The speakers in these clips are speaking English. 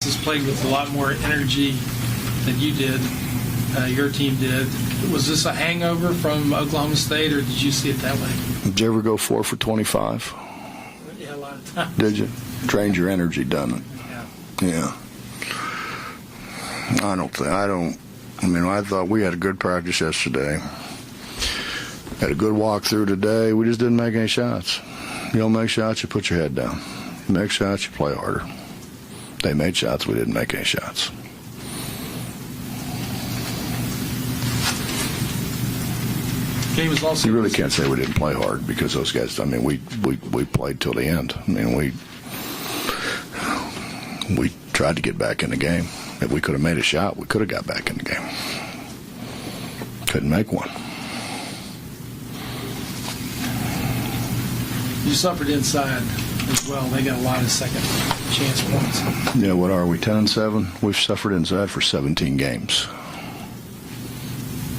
Kansas played with a lot more energy than you did, your team did. Was this a hangover from Oklahoma State, or did you see it that way? Did you ever go 4 for 25? Yeah, a lot of times. Did you? Drained your energy, doesn't it? Yeah. Yeah. I thought we had a good practice yesterday. Had a good walkthrough today. We just didn't make any shots. You don't make shots, you put your head down. You make shots, you play harder. They made shots, we didn't make any shots. Game was also You really can't say we didn't play hard because those guys, we played till the end. We tried to get back in the game. If we could have made a shot, we could have got back in the game. Couldn't make one. You suffered inside as well. They got a lot of second chance points. Yeah, what are we, 10-7? We've suffered inside for 17 games.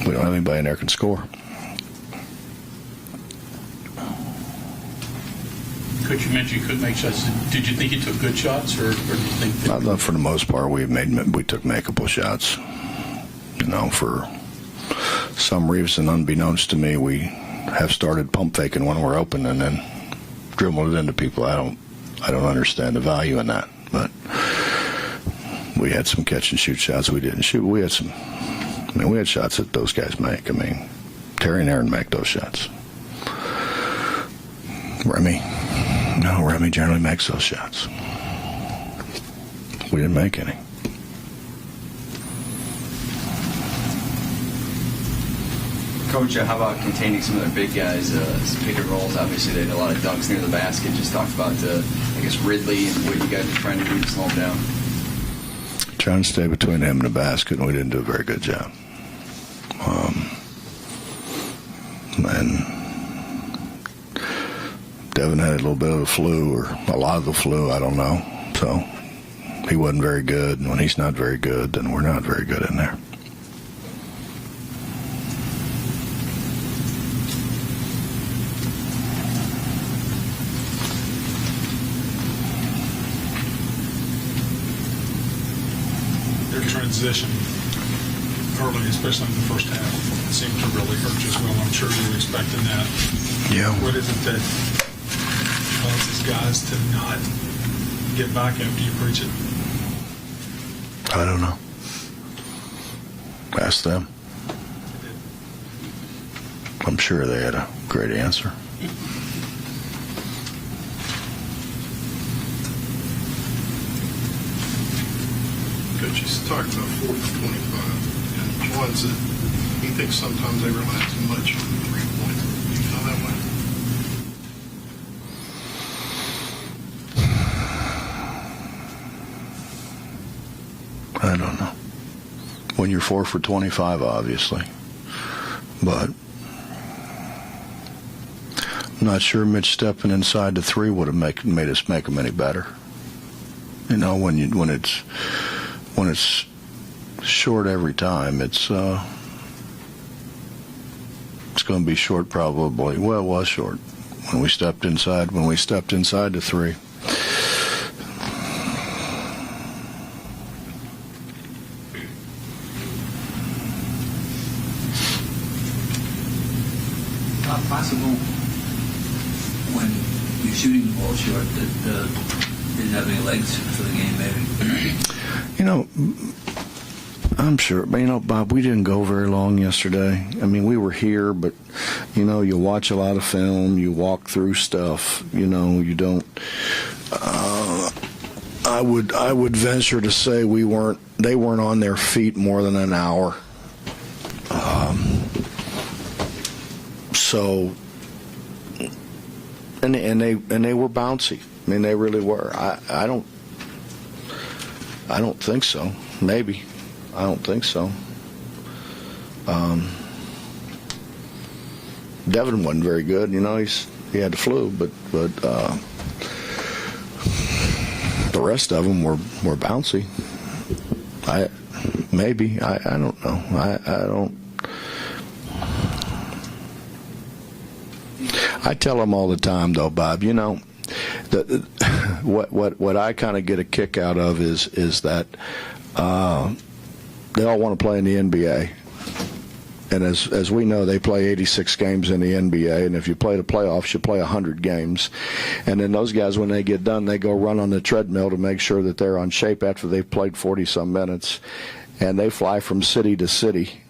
We don't have anybody in there who can score. Coach, you mentioned you couldn't make shots. Did you think you took good shots, or do you think that... I thought for the most part we took makeable shots. For some reason, unbeknownst to me, we have started pump faking when we're open and then dribbled it into people. I don't understand the value in that. But we had some catch and shoot shots we didn't shoot. We had we had shots that those guys make. Terry and Aaron make those shots. Remy generally makes those shots. We didn't make any. Coach, how about containing some of their big guys, pick and rolls? Obviously, they had a lot of dunks near the basket. Just talked about, Ridley and what you guys are trying to do to slow him down. Trying to stay between him and the basket, and we didn't do a very good job. And Devin had a little bit of the flu, or a lot of the flu, I don't know. So he wasn't very good, and when he's not very good, then we're not very good in there. Transition early, especially in the first half, seemed to really hurt you as well. I'm sure you were expecting that. Yeah. What is it that causes guys to not get back after you preach it? I don't know. Ask them. I'm sure they had a great answer. Coach, he's talked about 4 for 25, and Juan said he thinks sometimes they rely too much on the 3-point. Do you feel that way? I don't know. When you're 4 for 25, obviously. But I'm not sure Mitch stepping inside the 3 would have made us make them any better. When it's short every time, it's going to be short probably. Well, it was short when we stepped inside the 3. Not possible when you're shooting the ball short that didn't have any legs for the game, maybe. I'm sure. But, Bob, we didn't go very long yesterday. We were here, but, you watch a lot of film, you walk through stuff, you don't. I would venture to say they weren't on their feet more than an hour. And they were bouncy. They really were. I don't think so. Maybe. I don't think so. Devin wasn't very good. He had the flu, but the rest of them were bouncy. I don't know. I don't. I tell them all the time, though, Bob. what I kind of get a kick out of is that they all want to play in the NBA. And as we know, they play 86 games in the NBA, and if you play the playoffs, you play 100 games. And then those guys, when they get done, they go run on the treadmill to make sure that they're on shape after they've played 40-some minutes. And they fly from city to city.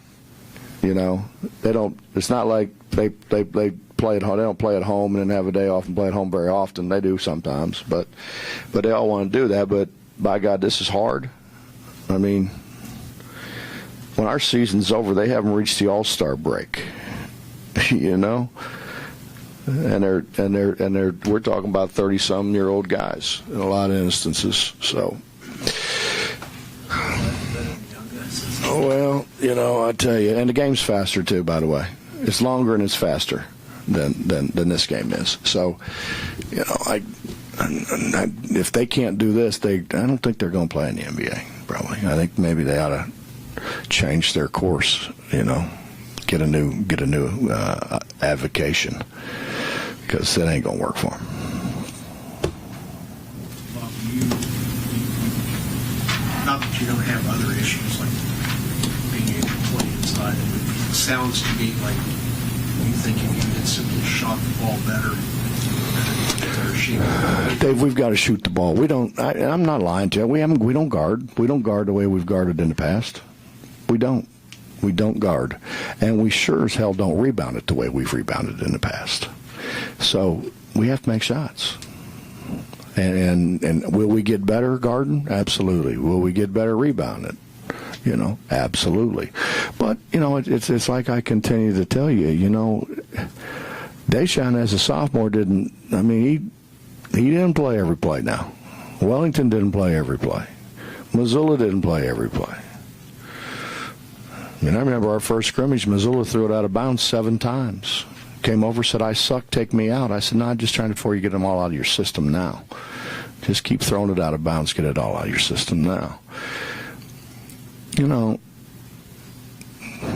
You know, they don't. It's not like they play at home. They don't play at home and then have a day off and play at home very often. They do sometimes, but they all want to do that. But by God, this is hard. I mean, when our season's over, they haven't reached the All-Star break, you know, and they're we're talking about 30-some-year-old guys in a lot of instances. So, oh well, you know, I tell you, and the game's faster too. By the way, it's longer and it's faster than this game is. So, you know, if they can't do this, I don't think they're going to play in the NBA. Probably, I think maybe they ought to change their course, you know, get a new avocation, because it ain't gonna work for them. Bob, not that you don't have other issues like being able to play inside, it sounds to me like you think if you had simply shot the ball better, Dave, we've got to shoot the ball. We don't. I'm not lying to you. We don't guard. We don't guard the way we've guarded in the past. We don't. We don't guard, and we sure as hell don't rebound it the way we've rebounded in the past. So we have to make shots. And will we get better guarding? Absolutely. Will we get better rebounding? You know, absolutely. But you know, it's like I continue to tell you. You know, Deshaun as a sophomore didn't. I mean, he didn't play every play. Now, Wellington didn't play every play. Missoula didn't play every play. I mean, I remember our first scrimmage, Missoula threw it out of bounds 7 times. Came over, said, "I suck, take me out." I said, "No, I'm just trying before you get them all out of your system now. Just keep throwing it out of bounds, get it all out of your system now." You know,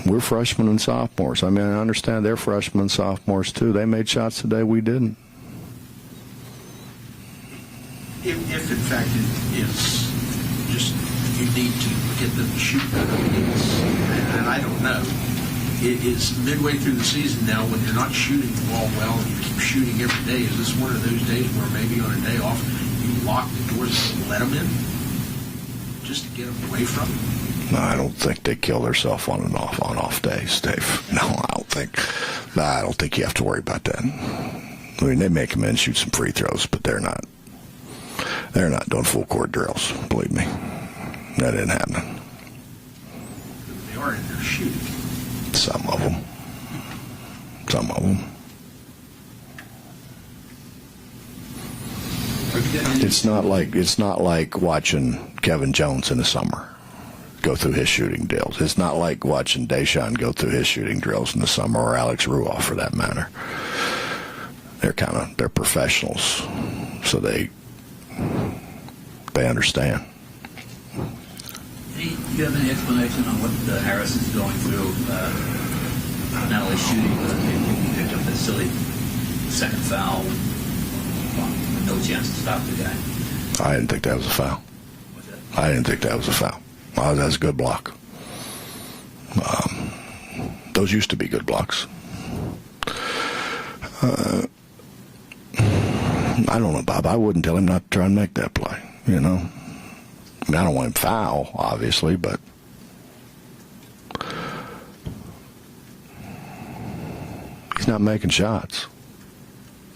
we're freshmen and sophomores. I mean, I understand they're freshmen and sophomores, too. They made shots today we didn't. If in fact it is just you need to get them to shoot better, and I don't know. It is midway through the season now when you're not shooting the ball well and you keep shooting every day. Is this one of those days where maybe on a day off you lock the doors and let them in just to get them away from it? No, I don't think they kill themselves on off days, Dave. No, I don't think you have to worry about that. I mean, they make them in and shoot some free throws, but they're not doing full court drills. Believe me, that ain't happening. They are in there shooting. Some of them. It's not like watching Kevin Jones in the summer go through his shooting drills. It's not like watching Deshaun go through his shooting drills in the summer, or Alex Ruoff for that matter. They're professionals, so they understand. Do you have any explanation on what Harris is going through? Not only shooting, but he picked up that silly second foul with no chance to stop the guy. I didn't think that was a foul. What's that? I didn't think that was a foul. Oh, that's a good block. Those used to be good blocks. I don't know, Bob. I wouldn't tell him not to try and make that play, you know. I mean, I don't want him foul, obviously, but he's not making shots.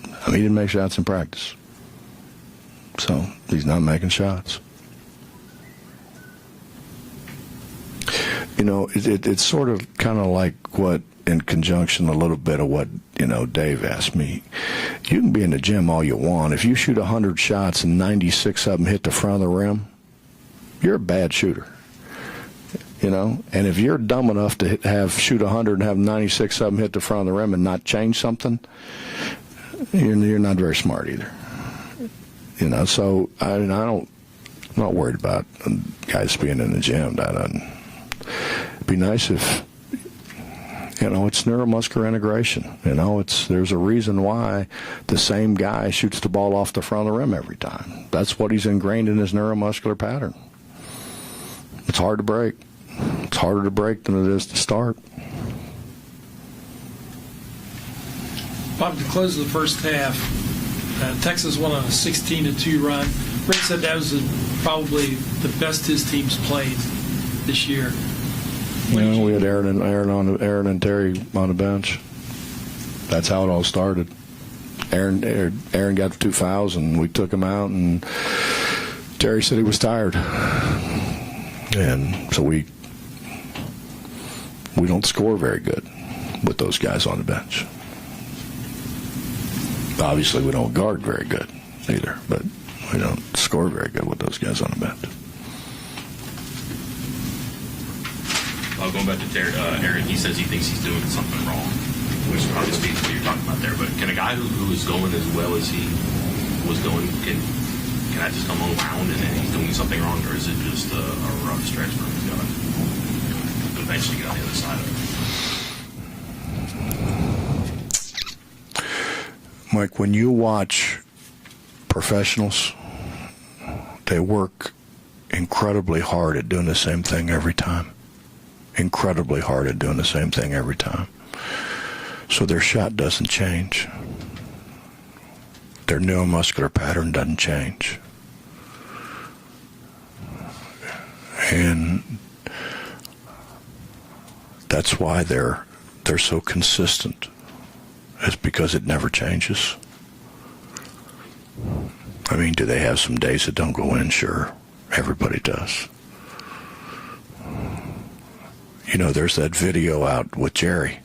I mean, he didn't make shots in practice. So he's not making shots. You know, it's sort of kind of like what, in conjunction a little bit of what, you know, Dave asked me. You can be in the gym all you want. If you shoot 100 shots and 96 of them hit the front of the rim, you're a bad shooter. You know? And if you're dumb enough to shoot 100 and have 96 of them hit the front of the rim and not change something, you're not very smart either. You know, so I'm not worried about guys being in the gym. It'd be nice if You know, it's neuromuscular integration. You know, there's a reason why the same guy shoots the ball off the front of the rim every time. That's what he's ingrained in his neuromuscular pattern. It's hard to break. It's harder to break than it is to start. Bob, to close the first half, Texas won on a 16-2 run. Rick said that was probably the best his team's played this year. You know, we had Aaron and Terry on the bench. That's how it all started. Aaron got 2 fouls, and we took him out, and Terry said he was tired. And so we don't score very good with those guys on the bench. Obviously, we don't guard very good either, but we don't score very good with those guys on the bench. Going back to Aaron, he says he thinks he's doing something wrong, which probably speaks to what you're talking about there. But can a guy who is going as well as he was going, can I just come around and he's doing something wrong, or is it just a rough stretch for him to eventually get on the other side of it? Mike, when you watch professionals, they work incredibly hard at doing the same thing every time. Incredibly hard at doing the same thing every time. So their shot doesn't change. Their neuromuscular pattern doesn't change. And that's why they're so consistent. It's because it never changes. I mean, do they have some days that don't go in? Sure. Everybody does. You know, there's that video out with Jerry.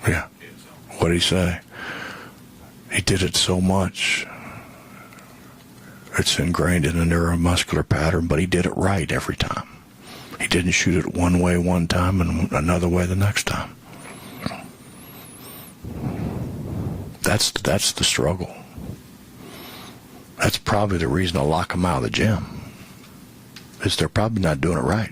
Yeah. What did he say? He did it so much. It's ingrained in a neuromuscular pattern, but he did it right every time. He didn't shoot it one way one time and another way the next time. That's the struggle. That's probably the reason to lock them out of the gym. Is they're probably not doing it right.